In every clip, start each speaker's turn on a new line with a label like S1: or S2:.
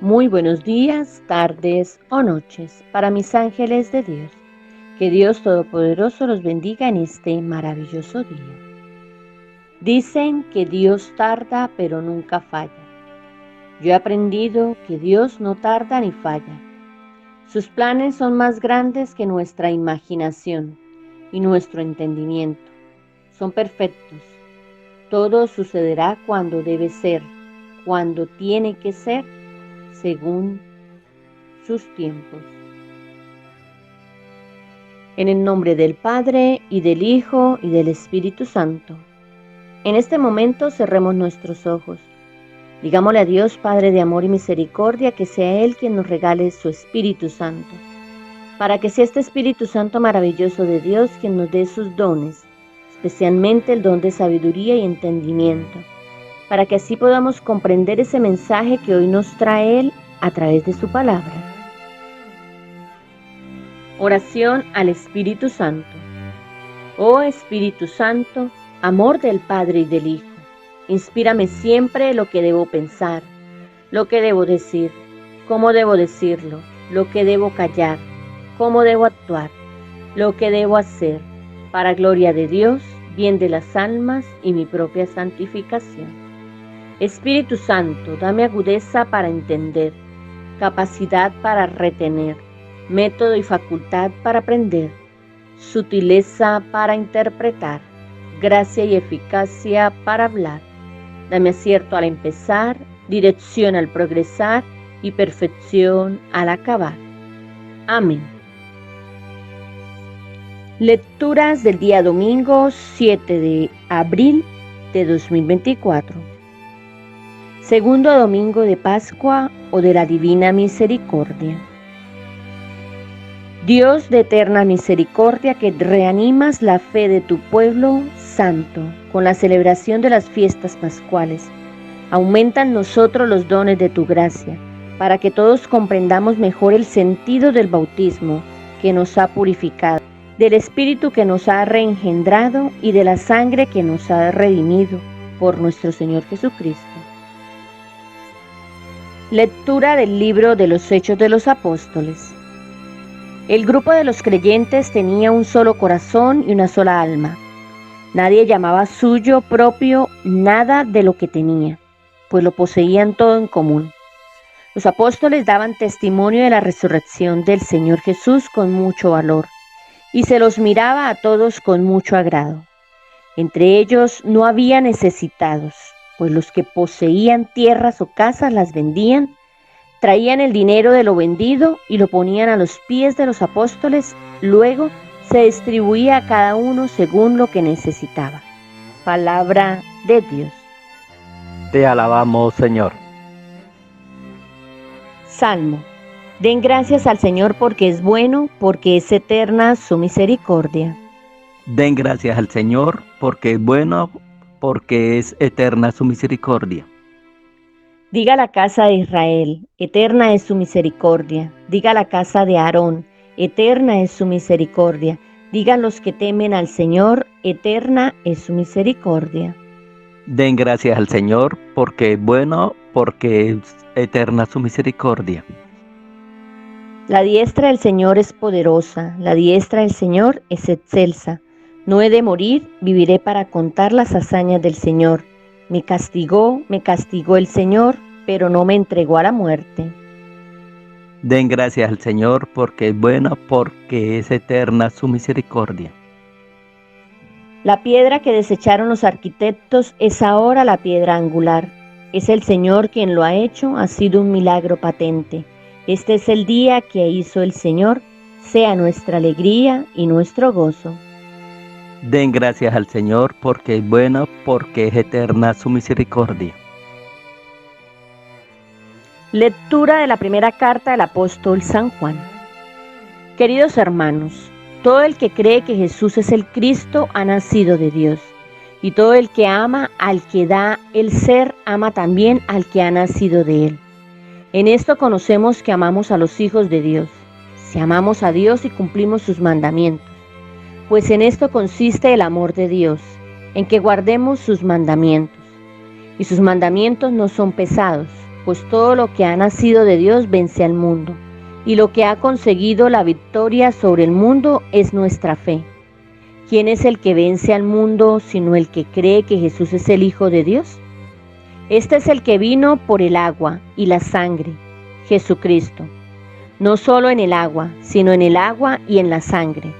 S1: Muy buenos días, tardes o noches para mis ángeles de Dios. Que Dios Todopoderoso los bendiga en este maravilloso día. Dicen que Dios tarda pero nunca falla. Yo he aprendido que Dios no tarda ni falla. Sus planes son más grandes que nuestra imaginación y nuestro entendimiento. Son perfectos. Todo sucederá cuando debe ser, cuando tiene que ser, según sus tiempos. En el nombre del Padre, y del Hijo, y del Espíritu Santo. En este momento cerremos nuestros ojos. Digámosle a Dios, Padre de amor y misericordia, que sea Él quien nos regale su Espíritu Santo, para que sea este Espíritu Santo maravilloso de Dios quien nos dé sus dones, especialmente el don de sabiduría y entendimiento, para que así podamos comprender ese mensaje que hoy nos trae Él a través de su palabra. Oración al Espíritu Santo. Oh Espíritu Santo, amor del Padre y del Hijo, inspírame siempre lo que debo pensar, lo que debo decir, cómo debo decirlo, lo que debo callar, cómo debo actuar, lo que debo hacer, para gloria de Dios, bien de las almas y mi propia santificación. Espíritu Santo, dame agudeza para entender, capacidad para retener, método y facultad para aprender, sutileza para interpretar, gracia y eficacia para hablar. Dame acierto al empezar, dirección al progresar y perfección al acabar. Amén. Lecturas del día domingo 7 de abril de 2024. Segundo domingo de Pascua o de la Divina Misericordia. Dios de eterna misericordia, que reanimas la fe de tu pueblo santo con la celebración de las fiestas pascuales, aumenta en nosotros los dones de tu gracia, para que todos comprendamos mejor el sentido del bautismo que nos ha purificado, del Espíritu que nos ha reengendrado y de la sangre que nos ha redimido por nuestro Señor Jesucristo. Lectura del libro de los Hechos de los Apóstoles. El grupo de los creyentes tenía un solo corazón y una sola alma. Nadie llamaba suyo propio nada de lo que tenía, pues lo poseían todo en común. Los apóstoles daban testimonio de la resurrección del Señor Jesús con mucho valor, y se los miraba a todos con mucho agrado. Entre ellos no había necesitados, pues los que poseían tierras o casas las vendían, traían el dinero de lo vendido y lo ponían a los pies de los apóstoles, luego se distribuía a cada uno según lo que necesitaba. Palabra de Dios.
S2: Te alabamos, Señor.
S1: Salmo. Den gracias al Señor porque es bueno, porque es eterna su misericordia.
S2: Den gracias al Señor porque es bueno, porque es eterna su misericordia.
S1: Diga la casa de Israel, eterna es su misericordia. Diga la casa de Aarón, eterna es su misericordia. Digan los que temen al Señor, eterna es su misericordia.
S2: Den gracias al Señor porque es bueno, porque es eterna su misericordia.
S1: La diestra del Señor es poderosa, la diestra del Señor es excelsa. No he de morir, viviré para contar las hazañas del Señor. Me castigó el Señor, pero no me entregó a la muerte.
S2: Den gracias al Señor porque es bueno, porque es eterna su misericordia.
S1: La piedra que desecharon los arquitectos es ahora la piedra angular. Es el Señor quien lo ha hecho, ha sido un milagro patente. Este es el día que hizo el Señor, sea nuestra alegría y nuestro gozo.
S2: Den gracias al Señor porque es bueno, porque es eterna su misericordia.
S1: Lectura de la primera carta del apóstol San Juan. Queridos hermanos, todo el que cree que Jesús es el Cristo ha nacido de Dios, y todo el que ama al que da el ser, ama también al que ha nacido de él. En esto conocemos que amamos a los hijos de Dios, si amamos a Dios y cumplimos sus mandamientos. Pues en esto consiste el amor de Dios, en que guardemos sus mandamientos. Y sus mandamientos no son pesados, pues todo lo que ha nacido de Dios vence al mundo, y lo que ha conseguido la victoria sobre el mundo es nuestra fe. ¿Quién es el que vence al mundo sino el que cree que Jesús es el Hijo de Dios? Este es el que vino por el agua y la sangre, Jesucristo, no solo en el agua, sino en el agua y en la sangre.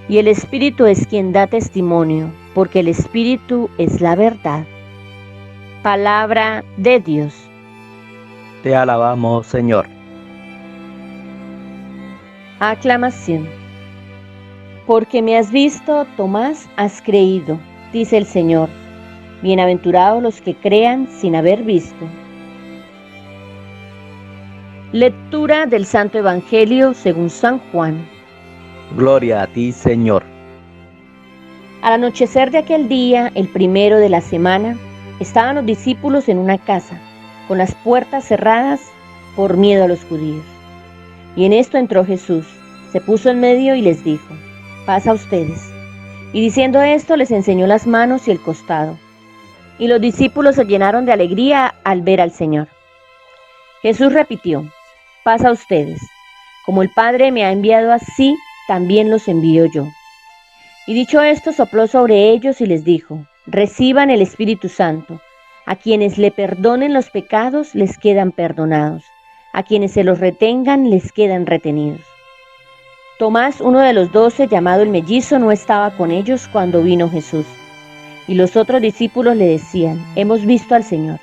S1: Y el Espíritu es quien da testimonio, porque el Espíritu es la verdad. Palabra de Dios.
S2: Te alabamos, Señor.
S1: Aclamación. Porque me has visto, Tomás, has creído, dice el Señor. Bienaventurados los que crean sin haber visto. Lectura del Santo Evangelio según San Juan.
S2: Gloria a ti, Señor.
S1: Al anochecer de aquel día, el primero de la semana, estaban los discípulos en una casa, con las puertas cerradas por miedo a los judíos. Y en esto entró Jesús, se puso en medio y les dijo: pasa ustedes. Y diciendo esto, les enseñó las manos y el costado. Y los discípulos se llenaron de alegría al ver al Señor. Jesús repitió: pasa ustedes. Como el Padre me ha enviado así, también los envío yo. Y dicho esto, sopló sobre ellos y les dijo: reciban el Espíritu Santo. A quienes le perdonen los pecados, les quedan perdonados. A quienes se los retengan, les quedan retenidos. Tomás, uno de los 12, llamado el mellizo, no estaba con ellos cuando vino Jesús. Y los otros discípulos le decían: hemos visto al Señor.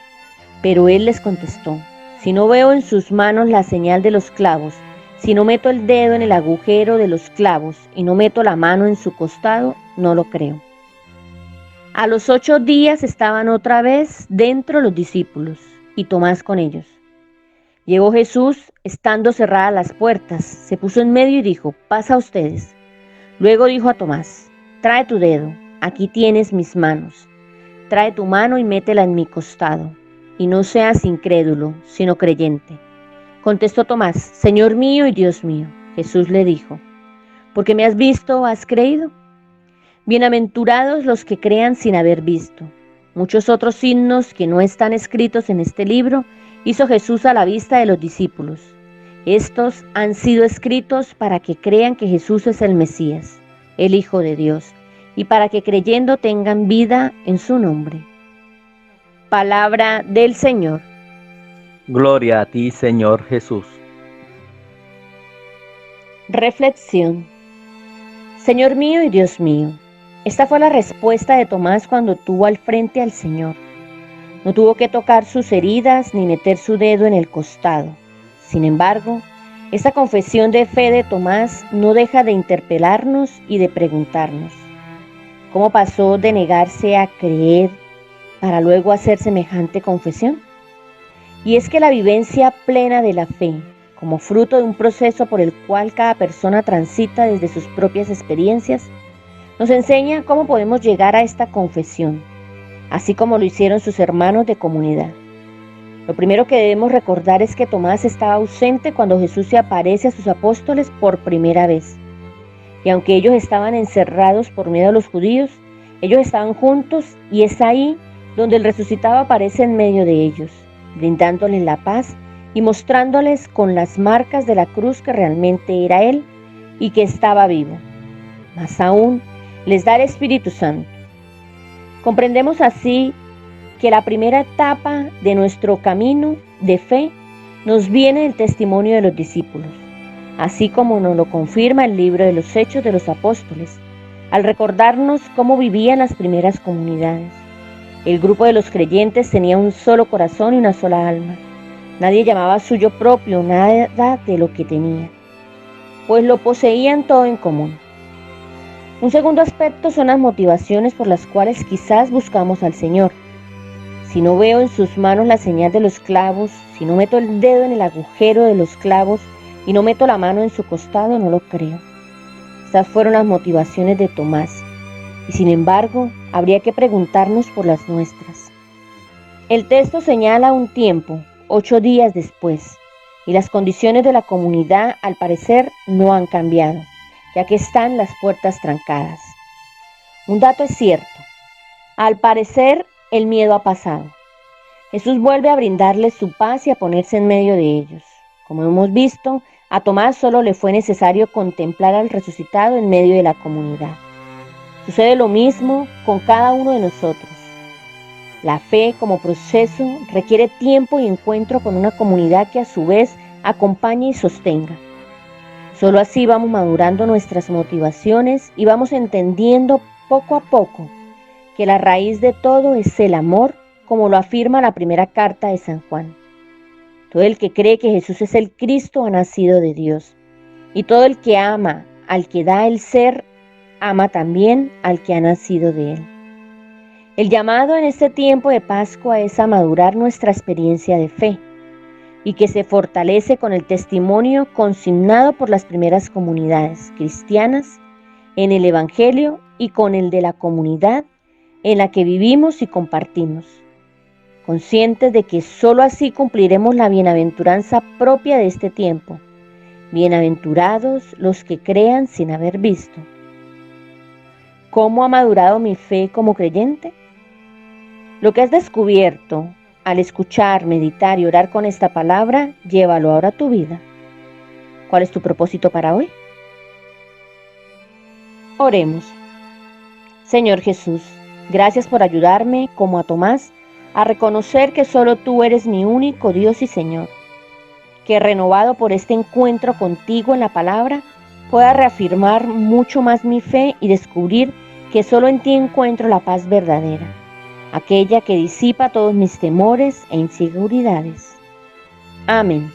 S1: Pero él les contestó: si no veo en sus manos la señal de los clavos, si no meto el dedo en el agujero de los clavos y no meto la mano en su costado, no lo creo. A los 8 días estaban otra vez dentro los discípulos y Tomás con ellos. Llegó Jesús, estando cerradas las puertas, se puso en medio y dijo: pasa ustedes. Luego dijo a Tomás: trae tu dedo, aquí tienes mis manos. Trae tu mano y métela en mi costado, y no seas incrédulo, sino creyente. Contestó Tomás: Señor mío y Dios mío. Jesús le dijo: porque me has visto, has creído. Bienaventurados los que crean sin haber visto. Muchos otros signos que no están escritos en este libro hizo Jesús a la vista de los discípulos. Estos han sido escritos para que crean que Jesús es el Mesías, el Hijo de Dios, y para que creyendo tengan vida en su nombre. Palabra del Señor.
S2: Gloria a ti, Señor Jesús.
S1: Reflexión. Señor mío y Dios mío. Esta fue la respuesta de Tomás cuando tuvo al frente al Señor. No tuvo que tocar sus heridas ni meter su dedo en el costado. Sin embargo, esta confesión de fe de Tomás no deja de interpelarnos y de preguntarnos: ¿cómo pasó de negarse a creer para luego hacer semejante confesión? Y es que la vivencia plena de la fe, como fruto de un proceso por el cual cada persona transita desde sus propias experiencias, nos enseña cómo podemos llegar a esta confesión, así como lo hicieron sus hermanos de comunidad. Lo primero que debemos recordar es que Tomás estaba ausente cuando Jesús se aparece a sus apóstoles por primera vez. Y aunque ellos estaban encerrados por miedo a los judíos, ellos estaban juntos, y es ahí donde el resucitado aparece en medio de ellos, brindándoles la paz y mostrándoles con las marcas de la cruz que realmente era Él y que estaba vivo. Más aún, les da el Espíritu Santo. Comprendemos así que la primera etapa de nuestro camino de fe nos viene del testimonio de los discípulos, así como nos lo confirma el libro de los Hechos de los Apóstoles, al recordarnos cómo vivían las primeras comunidades. El grupo de los creyentes tenía un solo corazón y una sola alma. Nadie llamaba suyo propio nada de lo que tenía, pues lo poseían todo en común. Un segundo aspecto son las motivaciones por las cuales quizás buscamos al Señor. Si no veo en sus manos la señal de los clavos, si no meto el dedo en el agujero de los clavos y no meto la mano en su costado, no lo creo. Estas fueron las motivaciones de Tomás, y sin embargo, habría que preguntarnos por las nuestras. El texto señala un tiempo, 8 días después, y las condiciones de la comunidad al parecer no han cambiado, ya que están las puertas trancadas. Un dato es cierto: al parecer el miedo ha pasado. Jesús vuelve a brindarles su paz y a ponerse en medio de ellos. Como hemos visto, a Tomás solo le fue necesario contemplar al resucitado en medio de la comunidad. Sucede lo mismo con cada uno de nosotros. La fe como proceso requiere tiempo y encuentro con una comunidad que a su vez acompañe y sostenga. Solo así vamos madurando nuestras motivaciones y vamos entendiendo poco a poco que la raíz de todo es el amor, como lo afirma la primera carta de San Juan. Todo el que cree que Jesús es el Cristo ha nacido de Dios, y todo el que ama al que da el ser, ama también al que ha nacido de él. El llamado en este tiempo de Pascua es a madurar nuestra experiencia de fe, y que se fortalece con el testimonio consignado por las primeras comunidades cristianas en el Evangelio y con el de la comunidad en la que vivimos y compartimos, conscientes de que sólo así cumpliremos la bienaventuranza propia de este tiempo. Bienaventurados los que crean sin haber visto. ¿Cómo ha madurado mi fe como creyente? Lo que has descubierto al escuchar, meditar y orar con esta palabra, llévalo ahora a tu vida. ¿Cuál es tu propósito para hoy? Oremos. Señor Jesús, gracias por ayudarme, como a Tomás, a reconocer que solo tú eres mi único Dios y Señor. Que renovado por este encuentro contigo en la palabra, pueda reafirmar mucho más mi fe y descubrir que solo en ti encuentro la paz verdadera, aquella que disipa todos mis temores e inseguridades. Amén.